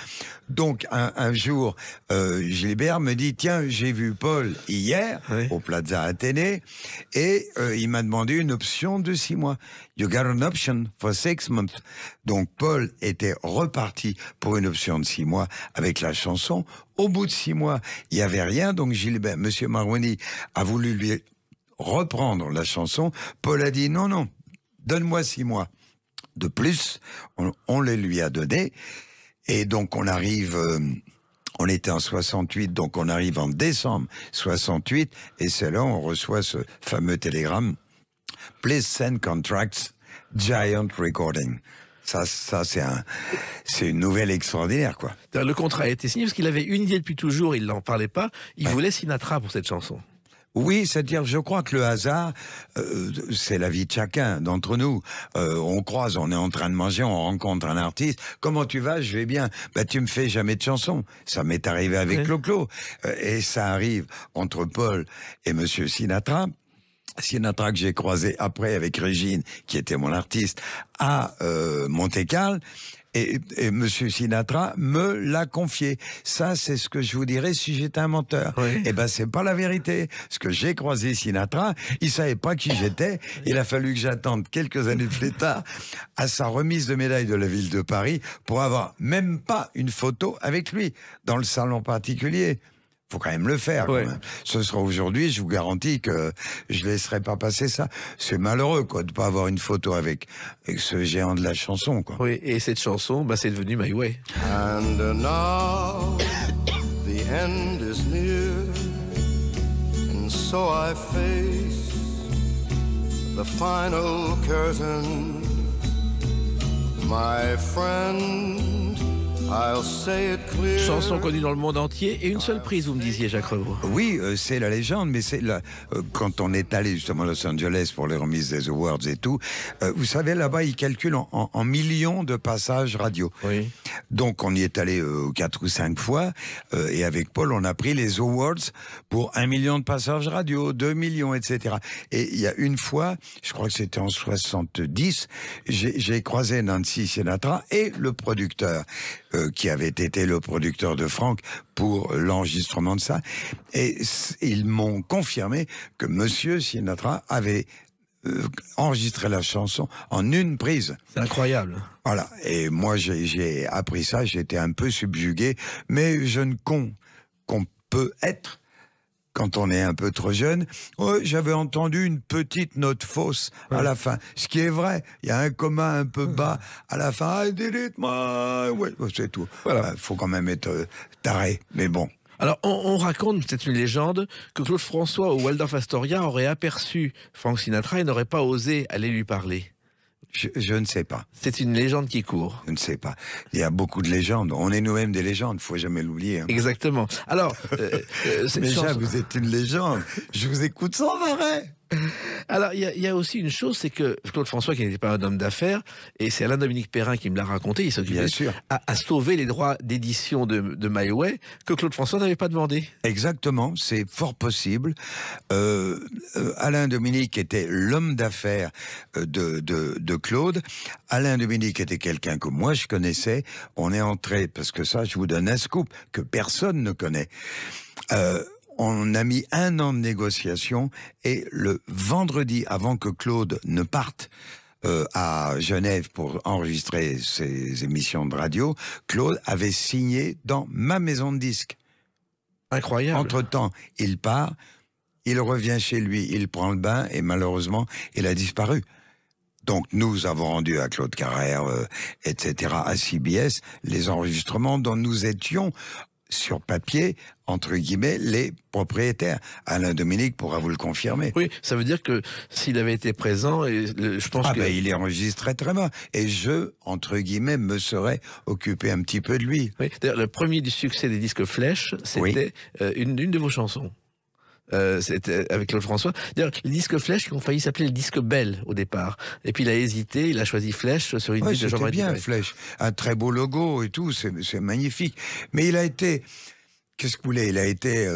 Donc un jour, Gilbert me dit, tiens, j'ai vu Paul hier au Plaza Athénée et il m'a demandé une option de 6 mois. You got an option for 6 months. Donc Paul était reparti pour une option de 6 mois avec la chanson. Au bout de 6 mois, il y avait rien. Donc Gilbert, Monsieur Marouani a voulu lui reprendre la chanson. Paul a dit non, donne-moi 6 mois de plus. On les lui a donnés. Et donc on arrive, on était en 68, donc on arrive en décembre 68, et c'est là où on reçoit ce fameux télégramme. Please send contracts, Giant Recording. Ça c'est une nouvelle extraordinaire, quoi. Le contrat a été signé parce qu'il avait une idée depuis toujours, il n'en parlait pas. Il voulait Sinatra pour cette chanson. Oui, c'est-à-dire, je crois que le hasard, c'est la vie de chacun d'entre nous. On croise, on est en train de manger, on rencontre un artiste. Comment tu vas? Je vais bien. Bah, tu me fais jamais de chansons. Ça m'est arrivé avec Clo-Clo. Et ça arrive entre Paul et Monsieur Sinatra. Sinatra que j'ai croisé après avec Régine, qui était mon artiste, à Monte-Carlo. Et Monsieur Sinatra me l'a confié. Ça, c'est ce que je vous dirais si j'étais un menteur. Oui. Eh ben, c'est pas la vérité. Parce que j'ai croisé Sinatra, il savait pas qui j'étais. Il a fallu que j'attende quelques années plus tard à sa remise de médaille de la ville de Paris pour avoir même pas une photo avec lui dans le salon particulier. Faut quand même le faire. Ouais. Quand même. Ce sera aujourd'hui, je vous garantis que je laisserai pas passer ça. C'est malheureux, quoi, de pas avoir une photo avec ce géant de la chanson, quoi. Oui, et cette chanson, bah, c'est devenu My Way. And now the end is near, and so I face the final curtain, my friend. I'll say it clear. Chanson connue dans le monde entier et une seule prise, vous me disiez, Jacques Revaux. Oui, c'est la légende, mais c'est quand on est allé justement à Los Angeles pour les remises des awards et tout, vous savez, là-bas, ils calculent en millions de passages radio. Oui. Donc, on y est allé 4 ou 5 fois, et avec Paul, on a pris les awards pour 1 million de passages radio, 2 millions, etc. Et il y a une fois, je crois que c'était en 70, j'ai croisé Nancy Sinatra et le producteur, qui avait été le producteur de Franck pour l'enregistrement de ça. Et ils m'ont confirmé que Monsieur Sinatra avait enregistré la chanson en une prise. C'est incroyable. Voilà. Et moi, j'ai appris ça, j'étais un peu subjugué, mais jeune con qu'on peut être quand on est un peu trop jeune. Oh, j'avais entendu une petite note fausse à la fin. Ce qui est vrai. Il y a un comma un peu bas à la fin. I did it, my way. C'est tout. Voilà. Faut quand même être taré. Mais bon. Alors, on raconte, c'est une légende, que Claude François ou Waldorf Astoria auraient aperçu Frank Sinatra et n'auraient pas osé aller lui parler. Je ne sais pas. C'est une légende qui court. Je ne sais pas. Il y a beaucoup de légendes. On est nous-mêmes des légendes, faut jamais l'oublier. Hein. Exactement. Alors, mais Jacques, vous êtes une légende. Je vous écoute sans arrêt. Alors, il y a aussi une chose, c'est que Claude François, qui n'était pas un homme d'affaires, et c'est Alain-Dominique Perrin qui me l'a raconté, il s'occupait à sauver les droits d'édition de My Way, que Claude François n'avait pas demandé. Exactement, c'est fort possible. Alain-Dominique était l'homme d'affaires de Claude. Alain-Dominique était quelqu'un que moi je connaissais. On est entré, parce que ça, je vous donne un scoop que personne ne connaît. On a mis 1 an de négociation et le vendredi, avant que Claude ne parte à Genève pour enregistrer ses émissions de radio, Claude avait signé dans ma maison de disques. Incroyable. Entre-temps, il part, il revient chez lui, il prend le bain et malheureusement, il a disparu. Donc nous avons rendu à Claude Carrère, etc., à CBS, les enregistrements dont nous étions sur papier, entre guillemets, les propriétaires. Alain-Dominique pourra vous le confirmer. Oui, ça veut dire que s'il avait été présent, je pense que... il est enregistré très bien. Et je, entre guillemets, me serais occupé un petit peu de lui. Oui, d'ailleurs, le premier du succès des disques Flèche, c'était une de vos chansons. C'était avec Claude François. D'ailleurs, les disques Flèche qui ont failli s'appeler le disque Belle au départ. Et puis il a hésité, il a choisi Flèche sur une liste de Jean-Marie bien, Dubreuil. Flèche. Un très beau logo et tout, c'est magnifique. Mais il a été... Qu'est-ce que vous voulez? Il a été...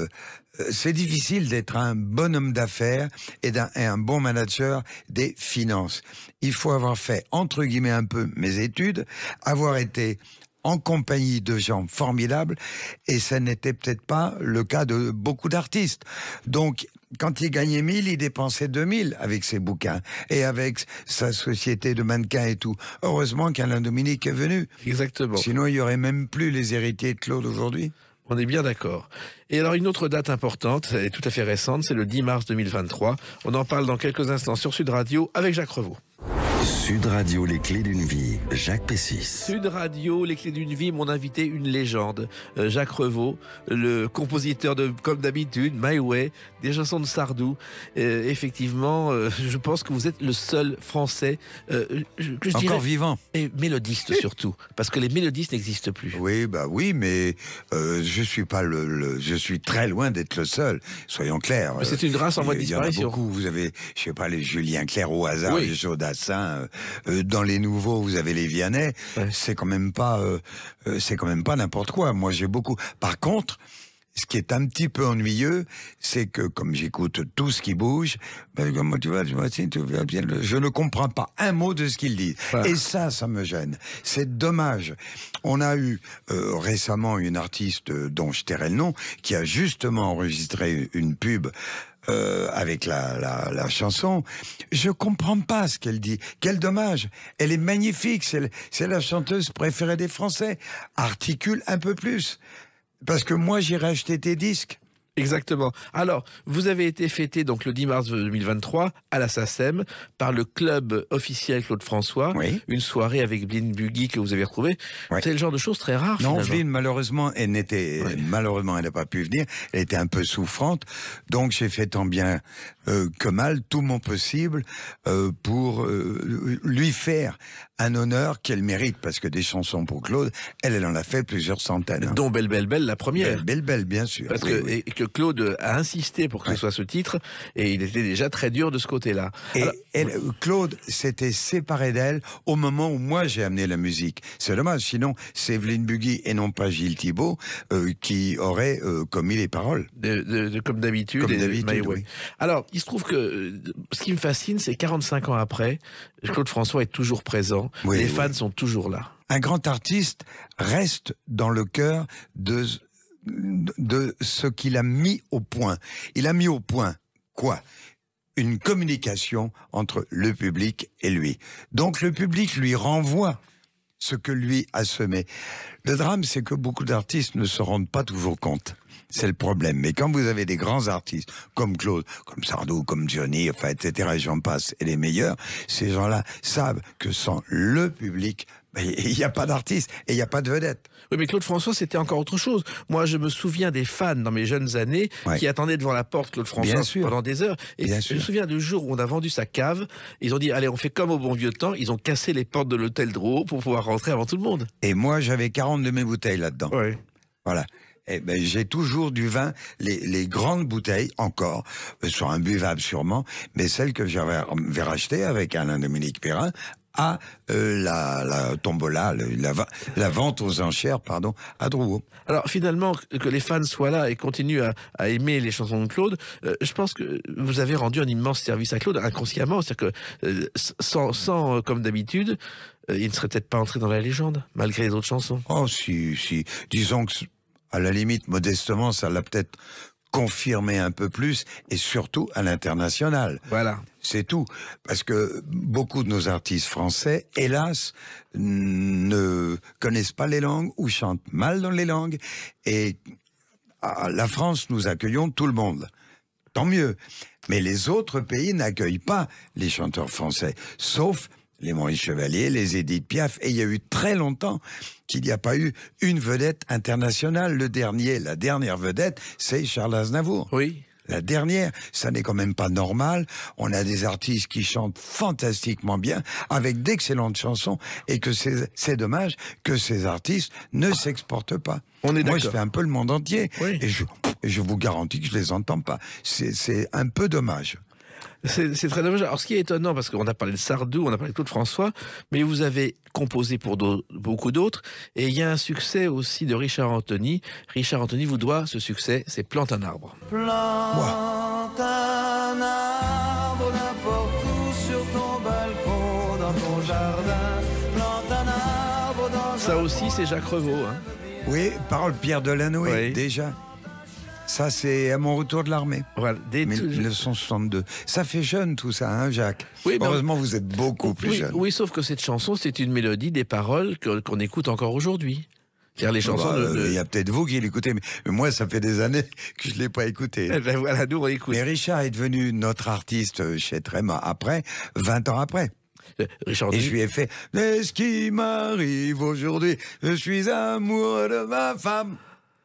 c'est difficile d'être un bon homme d'affaires et un bon manager des finances. Il faut avoir fait, entre guillemets, un peu mes études, avoir été en compagnie de gens formidables, et ça n'était peut-être pas le cas de beaucoup d'artistes. Donc, quand il gagnait 1000, il dépensait 2000 avec ses bouquins et avec sa société de mannequins et tout. Heureusement qu'Alain Dominique est venu. Exactement. Sinon, il y aurait même plus les héritiers de Claude aujourd'hui. On est bien d'accord. Et alors une autre date importante, elle est tout à fait récente, c'est le 10 mars 2023. On en parle dans quelques instants sur Sud Radio avec Jacques Revaux. Sud Radio, les clés d'une vie. Jacques Pessis. Sud Radio, les clés d'une vie, mon invité, une légende. Jacques Revaux, le compositeur de, comme d'habitude, My Way, des chansons de Sardou. Effectivement, je pense que vous êtes le seul Français, que je Encore dirais, vivant. et mélodiste surtout, parce que les mélodistes n'existent plus. Oui, bah oui, mais je suis pas je suis très loin d'être le seul. Soyons clairs. Mais c'est une race en voie de Il y en a disparition. beaucoup. Vous avez, je sais pas, les Julien Clerc au hasard, Oui. les Jodassin. Dans les nouveaux, vous avez les Vianney. Ouais. C'est quand même pas n'importe quoi. Moi, j'ai beaucoup. Par contre, ce qui est un petit peu ennuyeux, c'est que comme j'écoute tout ce qui bouge, ben, comment tu vas bien, je ne comprends pas un mot de ce qu'il dit. Voilà. Et ça me gêne. C'est dommage. On a eu récemment une artiste dont je tairai le nom, qui a justement enregistré une pub avec la chanson. Je comprends pas ce qu'elle dit. Quel dommage. Elle est magnifique. C'est la chanteuse préférée des Français. Articule un peu plus. Parce que moi, j'irai acheter tes disques. Exactement. Alors, vous avez été fêté donc le 10 mars 2023 à la SACEM par le club officiel Claude François. Oui. Une soirée avec Blin Buggy que vous avez retrouvé. Ouais. C'est le genre de choses très rares. Non, finalement. Flynn, malheureusement, elle n'a pas pu venir. Elle était un peu souffrante. Donc, j'ai fait tant bien que mal, tout mon possible, pour lui faire un honneur qu'elle mérite. Parce que des chansons pour Claude, elle en a fait plusieurs centaines. Hein. Dont Belle Belle Belle, la première. Belle, bien sûr. Parce Oui, que, oui. et que Claude a insisté pour que ce soit ce titre, et il était déjà très dur de ce côté-là. Et Alors, Claude s'était séparé d'elle au moment où moi j'ai amené la musique. C'est dommage, sinon c'est Evelyne Buggy et non pas Gilles Thibault qui aurait commis les paroles. comme d'habitude. Comme et d'habitude, My Way. oui. Alors, il se trouve que ce qui me fascine, c'est 45 ans après, Claude François est toujours présent. Oui, les oui. fans sont toujours là. Un grand artiste reste dans le cœur de ce qu'il a mis au point. Il a mis au point quoi ? Une communication entre le public et lui. Donc le public lui renvoie ce que lui a semé. Le drame, c'est que beaucoup d'artistes ne se rendent pas toujours compte. C'est le problème. Mais quand vous avez des grands artistes, comme Claude, comme Sardou, comme Johnny, enfin, etc., et j'en passe, et les meilleurs, ces gens-là savent que sans le public, il n'y a pas d'artiste et il n'y a pas de vedette. Oui, mais Claude François, c'était encore autre chose. Moi, je me souviens des fans dans mes jeunes années Ouais. qui attendaient devant la porte Claude François Bien sûr. pendant des heures. Et Bien je sûr. me souviens du jour où on a vendu sa cave. Ils ont dit, allez, on fait comme au bon vieux temps. Ils ont cassé les portes de l'hôtel Drouot pour pouvoir rentrer avant tout le monde. Et moi, j'avais 40 de mes bouteilles là-dedans. Oui. Voilà. Eh ben, j'ai toujours du vin, les grandes bouteilles, encore, sont imbuvables sûrement, mais celles que j'avais rachetées avec Alain-Dominique Perrin, à la tombola, la vente aux enchères, pardon, à Drouot. Alors finalement, que les fans soient là et continuent à aimer les chansons de Claude, je pense que vous avez rendu un immense service à Claude inconsciemment. C'est-à-dire que sans comme d'habitude, il ne serait peut-être pas entré dans la légende, malgré les autres chansons. Oh, si. Disons que, à la limite, modestement, ça l'a peut-être confirmé un peu plus, et surtout à l'international. Voilà. C'est tout. Parce que beaucoup de nos artistes français, hélas, ne connaissent pas les langues ou chantent mal dans les langues. Et à la France, nous accueillons tout le monde. Tant mieux. Mais les autres pays n'accueillent pas les chanteurs français, sauf les Maurice Chevalier, les Édith Piaf. Et il y a eu très longtemps qu'il n'y a pas eu une vedette internationale. La dernière vedette, c'est Charles Aznavour. Oui. La dernière, ça n'est quand même pas normal. On a des artistes qui chantent fantastiquement bien, avec d'excellentes chansons, et que c'est dommage que ces artistes ne s'exportent pas. On est Moi, je d'accord. fais un peu le monde entier, Oui. et Et je vous garantis que je les entends pas. C'est un peu dommage. C'est très dommage. Alors, ce qui est étonnant, parce qu'on a parlé de Sardou, on a parlé de Claude François, mais vous avez composé pour beaucoup d'autres, et il y a un succès aussi de Richard Anthony. Richard Anthony vous doit ce succès, c'est Plante un arbre. Plante un arbre n'importe où sur ton balcon, dans ton jardin. Plante un arbre dans Ça aussi, c'est Jacques Revaux. Hein. Oui, parole Pierre Delanoë, Oui. déjà. Ça, c'est à mon retour de l'armée. Voilà, 1962. Ça fait jeune tout ça, hein, Jacques? Oui, heureusement, vous êtes beaucoup plus jeune. Oui, sauf que cette chanson, c'est une mélodie, des paroles qu'on écoute encore aujourd'hui. C'est-à-dire les chansons Il y a peut-être vous qui l'écoutez, mais moi, ça fait des années que je ne l'ai pas écouté. Eh ben voilà, nous on écoute. Mais Richard est devenu notre artiste chez Tréma après, 20 ans après. Richard Et Anthony, je lui ai fait « Qu'est-ce qui m'arrive aujourd'hui? Je suis amoureux de ma femme. »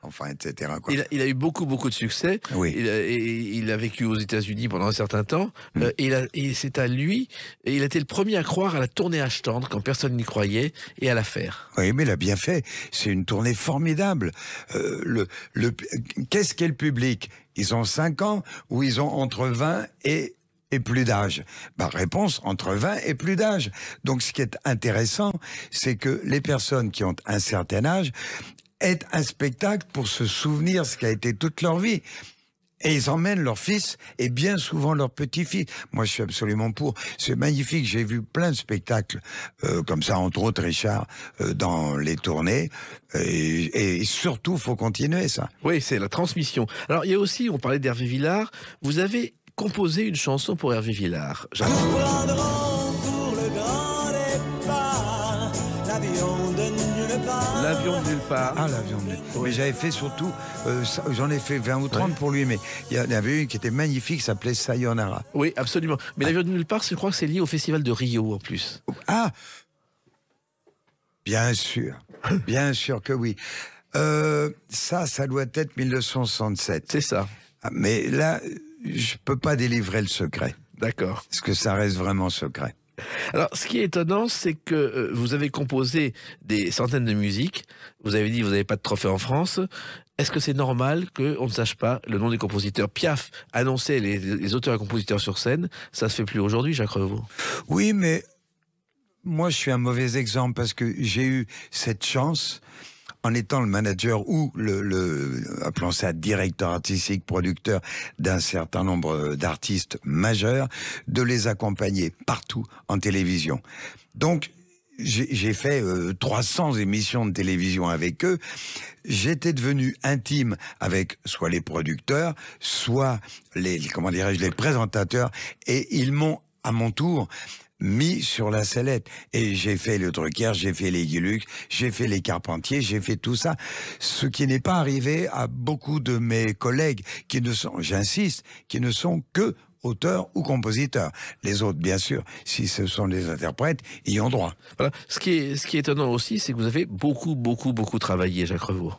Enfin, etc. quoi. il a eu beaucoup de succès. Oui. Il a vécu aux États-Unis pendant un certain temps. Et c'est à lui. Et il a été le premier à croire à la tournée achetante quand personne n'y croyait et à la faire. Oui, mais il a bien fait. C'est une tournée formidable. Qu'est-ce qu'est le public? Ils ont 5 ans ou ils ont entre 20 et plus d'âge? Réponse, entre 20 et plus d'âge. Donc ce qui est intéressant, c'est que les personnes qui ont un certain âge aient un spectacle pour se souvenir ce qui a été toute leur vie. Et ils emmènent leur fils et bien souvent leur petit-fils. Moi, je suis absolument pour. C'est magnifique. J'ai vu plein de spectacles comme ça, entre autres Richard, dans les tournées. Et surtout, faut continuer ça. Oui, c'est la transmission. Alors, il y a aussi, on parlait d'Hervé Villard. Vous avez composé une chanson pour Hervé Villard. prendront pour le grand départ l'avion de nulle part. L'avion de nulle part. Ah, l'avion de nuit. Mais j'avais fait surtout, j'en ai fait 20 ou 30 pour lui, mais il y en avait une qui était magnifique, qui s'appelait Sayonara. Oui, absolument. Mais l'avion de nulle part, je crois que c'est lié au festival de Rio en plus. Ah, bien sûr que oui. Ça doit être 1967. C'est ça. Mais là, je peux pas délivrer le secret, D'accord. parce que ça reste vraiment secret. Alors, ce qui est étonnant, c'est que vous avez composé des centaines de musiques. Vous avez dit que vous n'avez pas de trophée en France. Est-ce que c'est normal qu'on ne sache pas le nom des compositeurs? Piaf annonçait les auteurs et compositeurs sur scène. Ça se fait plus aujourd'hui, Jacques Revaux. Oui, mais moi, je suis un mauvais exemple, parce que j'ai eu cette chance, en étant le manager ou appelons ça directeur artistique, producteur d'un certain nombre d'artistes majeurs, de les accompagner partout en télévision. Donc, j'ai fait 300 émissions de télévision avec eux. J'étais devenu intime avec soit les producteurs, soit les présentateurs, et ils m'ont, à mon tour, mis sur la sellette. Et j'ai fait le Drucker, j'ai fait les Guilux, j'ai fait les Carpentier, j'ai fait tout ça. Ce qui n'est pas arrivé à beaucoup de mes collègues qui ne sont, j'insiste, qui ne sont que auteurs ou compositeurs. Les autres, bien sûr, si ce sont des interprètes, y ont droit. Voilà. Ce qui est étonnant aussi, c'est que vous avez beaucoup travaillé, Jacques Revaux.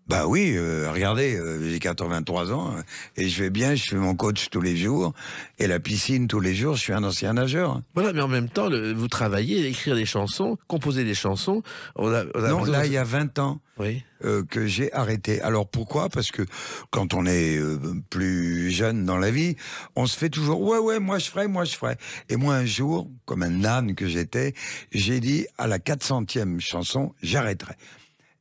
Bah oui, regardez, j'ai 83 ans et je vais bien, je fais mon coach tous les jours et la piscine tous les jours, je suis un ancien nageur. Voilà, mais en même temps, vous travaillez, écrire des chansons, composer des chansons. Non, là, il y a 20 ans oui. Que j'ai arrêté. Alors pourquoi? Parce que quand on est plus jeune dans la vie, on se fait toujours « Ouais, moi je ferai ». Et moi, un jour, comme un âne que j'étais, j'ai dit à la 400e chanson, j'arrêterai.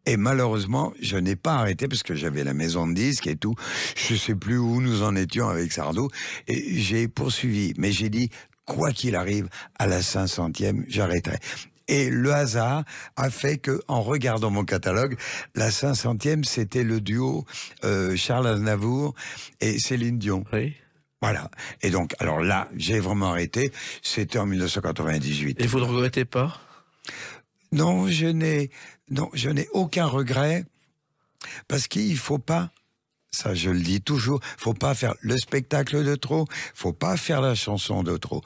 Et malheureusement, je n'ai pas arrêté parce que j'avais la maison de disques et tout. Je sais plus où nous en étions avec Sardou. Et j'ai poursuivi. Mais j'ai dit, quoi qu'il arrive, à la 500e, j'arrêterai. Et le hasard a fait que, en regardant mon catalogue, la 500e, c'était le duo Charles Aznavour et Céline Dion. Oui. Voilà. Et donc, alors là, j'ai vraiment arrêté. C'était en 1998. Et vous ne regrettez pas? Non, je n'ai aucun regret, parce qu'il faut pas, ça je le dis toujours, faut pas faire le spectacle de trop, faut pas faire la chanson de trop.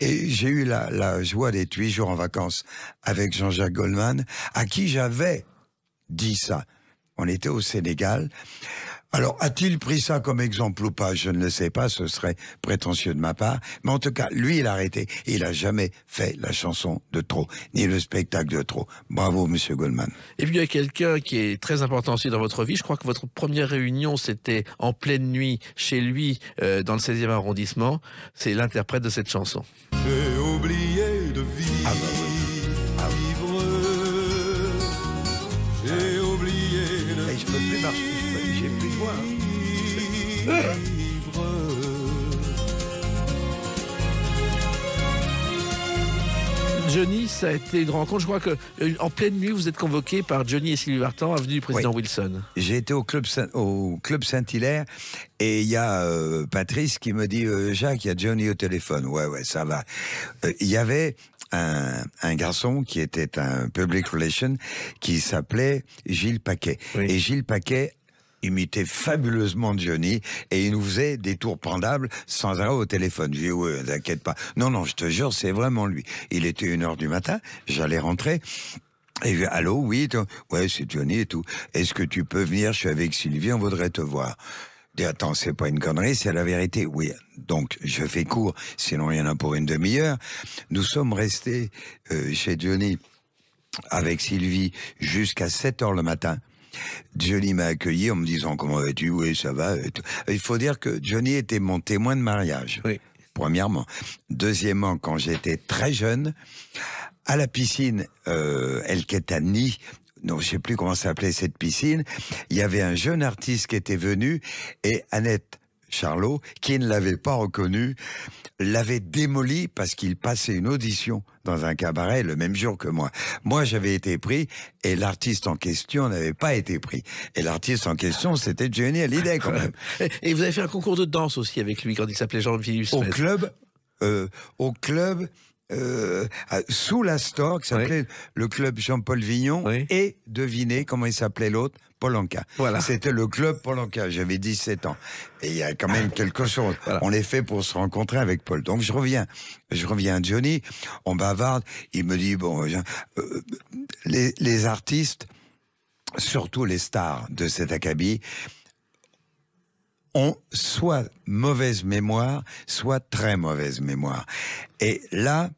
Et j'ai eu la joie d'être 8 jours en vacances avec Jean-Jacques Goldman, à qui j'avais dit ça. On était au Sénégal, Alors, a-t-il pris ça comme exemple ou pas? Je ne le sais pas, ce serait prétentieux de ma part. Mais en tout cas, lui, il a arrêté. Il a jamais fait la chanson de trop, ni le spectacle de trop. Bravo, Monsieur Goldman. Et puis il y a quelqu'un qui est très important aussi dans votre vie. Je crois que votre première réunion, c'était en pleine nuit chez lui, dans le 16e arrondissement. C'est l'interprète de cette chanson. J'ai oublié de vivre. Ah bah oui. J'ai oublié de Et je peux plus marcher, j'ai plus de voix. vivre. Johnny, ça a été une rencontre. Je crois que en pleine nuit, vous êtes convoqué par Johnny et Sylvie Vartan, avenue du président Wilson. J'ai été au club Saint-Hilaire et il y a Patrice qui me dit Jacques, il y a Johnny au téléphone. Ouais, ça va. Il y avait un garçon qui était un public relation qui s'appelait Gilles Paquet. Oui. Et Gilles Paquet imitait fabuleusement Johnny et il nous faisait des tours pendables sans arrêt au téléphone. J'ai dit, ouais, t'inquiète pas. Non, je te jure, c'est vraiment lui. Il était 1h du matin, j'allais rentrer. Et je dis, allô, oui, ouais, c'est Johnny et tout. Est-ce que tu peux venir? Je suis avec Sylvie, on voudrait te voir. Je dis, attends, c'est pas une connerie, c'est la vérité. Oui. Donc, je fais court, sinon il y en a pour une demi-heure. Nous sommes restés chez Johnny avec Sylvie jusqu'à 7h le matin. Johnny m'a accueilli en me disant comment vas-tu? Oui, ça va. Il faut dire que Johnny était mon témoin de mariage. Oui. Premièrement. Deuxièmement, quand j'étais très jeune, à la piscine El Ketani, non, je sais plus comment s'appelait cette piscine, il y avait un jeune artiste qui était venu et Annette Charlot, qui ne l'avait pas reconnu, l'avait démoli parce qu'il passait une audition dans un cabaret le même jour que moi. Moi, j'avais été pris et l'artiste en question n'avait pas été pris. Et l'artiste en question, c'était Johnny Hallyday quand même. Et vous avez fait un concours de danse aussi avec lui quand il s'appelait Jean-Philippe Au Smith. club, sous l'Astor, qui s'appelait le club Jean-Paul Vignon, Oui. et devinez comment il s'appelait l'autre? Paul Anka. Voilà. C'était le club Paul Anka. J'avais 17 ans. Et il y a quand même quelque chose. Voilà. On est fait pour se rencontrer avec Paul. Donc je reviens à Johnny, on bavarde, il me dit, bon, les artistes, surtout les stars de cet acabit, ont soit mauvaise mémoire, soit très mauvaise mémoire. Et là,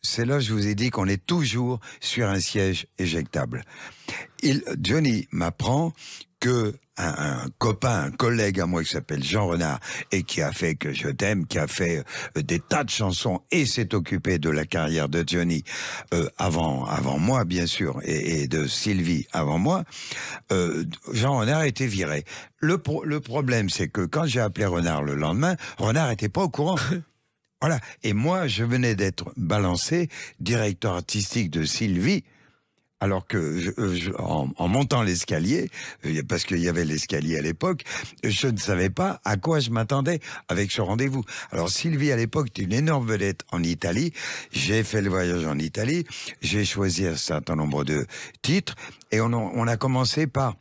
c'est là que je vous ai dit qu'on est toujours sur un siège éjectable. Johnny m'apprend que un copain, un collègue à moi qui s'appelle Jean Renard et qui a fait Que je t'aime, qui a fait des tas de chansons et s'est occupé de la carrière de Johnny avant moi bien sûr et de Sylvie avant moi, Jean Renard a été viré. Le problème c'est que quand j'ai appelé Renard le lendemain, Renard était pas au courant. Voilà. Et moi, je venais d'être balancé directeur artistique de Sylvie, alors que en montant l'escalier, parce qu'il y avait l'escalier à l'époque, je ne savais pas à quoi je m'attendais avec ce rendez-vous. Alors Sylvie, à l'époque, était une énorme vedette en Italie. J'ai fait le voyage en Italie. J'ai choisi un certain nombre de titres. Et on a commencé par...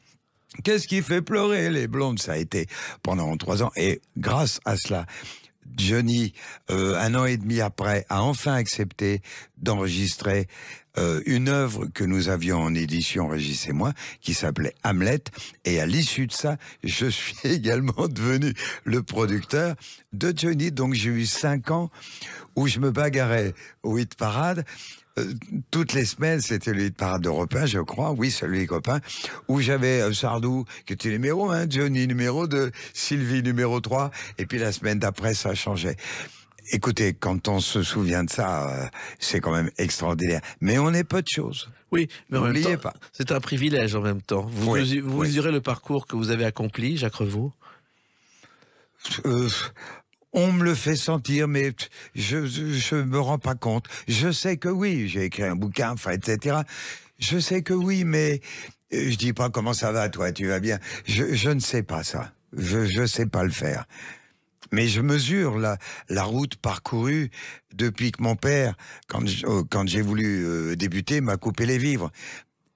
Qu'est-ce qui fait pleurer les blondes? Ça a été pendant 3 ans. Et grâce à cela... Johnny, 1 an et demi après, a enfin accepté d'enregistrer une œuvre que nous avions en édition, Régis et moi, qui s'appelait Hamlet. Et à l'issue de ça, je suis également devenu le producteur de Johnny. Donc j'ai eu 5 ans où je me bagarrais au hit parade. Toutes les semaines, c'était le hit parade d'Europe 1, je crois, oui, celui des copains, où j'avais Sardou, qui était numéro 1, Johnny numéro 2, Sylvie numéro 3, et puis la semaine d'après, ça changeait. Écoutez, quand on se souvient de ça, c'est quand même extraordinaire. Mais on est peu de choses. Oui, mais en même N'oubliez temps, pas. c'est un privilège en même temps. Vous Oui, mesurez le parcours que vous avez accompli, Jacques Revaux? On me le fait sentir, mais je me rends pas compte. Je sais que oui, j'ai écrit un bouquin, enfin, etc. Je sais que oui, mais je dis pas comment ça va, toi, tu vas bien. Je ne sais pas ça. Je sais pas le faire. Mais je mesure la route parcourue depuis que mon père, quand j'ai voulu débuter, m'a coupé les vivres.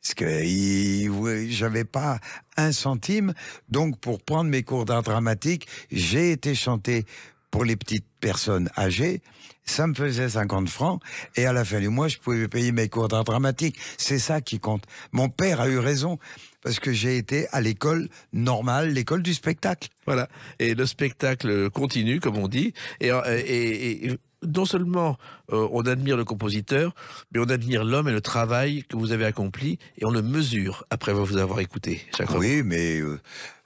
Parce que j'avais pas 1 centime. Donc, pour prendre mes cours d'art dramatique, j'ai été chanter pour les petites personnes âgées, ça me faisait 50 francs, et à la fin du mois, je pouvais payer mes cours d'art dramatique. C'est ça qui compte. Mon père a eu raison, parce que j'ai été à l'école normale, l'école du spectacle. Voilà. Et le spectacle continue, comme on dit. Et non seulement on admire le compositeur, mais on admire l'homme et le travail que vous avez accompli, et on le mesure après vous avoir écouté. Oui, mais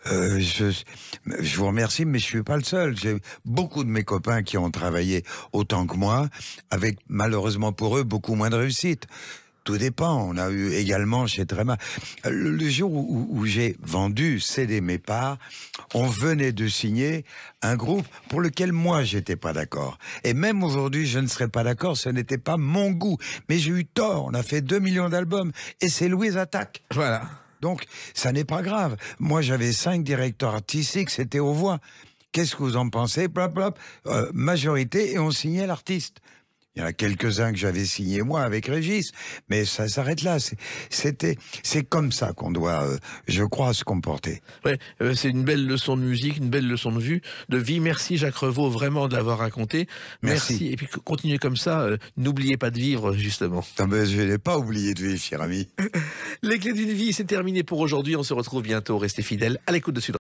je vous remercie, mais je suis pas le seul. J'ai beaucoup de mes copains qui ont travaillé autant que moi, avec malheureusement pour eux beaucoup moins de réussite. Tout dépend. On a eu également chez Tréma. Le jour où j'ai cédé mes parts, on venait de signer un groupe pour lequel moi j'étais pas d'accord. Et même aujourd'hui je ne serais pas d'accord, ce n'était pas mon goût. Mais j'ai eu tort, on a fait 2 millions d'albums et c'est Louise Attaque. Voilà. Donc ça n'est pas grave. Moi j'avais 5 directeurs artistiques, c'était aux voix. Qu'est-ce que vous en pensez? Majorité, et on signait l'artiste. Il y en a quelques-uns que j'avais signés moi avec Régis, mais ça s'arrête là. C'est comme ça qu'on doit, je crois, se comporter. Ouais, c'est une belle leçon de musique, une belle leçon de vie. Merci Jacques Revaux vraiment de l'avoir raconté. Merci. Et puis continuez comme ça. N'oubliez pas de vivre justement. Non, mais je n'ai pas oublié de vivre, cher ami. Les clés d'une vie, c'est terminé pour aujourd'hui. On se retrouve bientôt. Restez fidèles à l'écoute de Sud.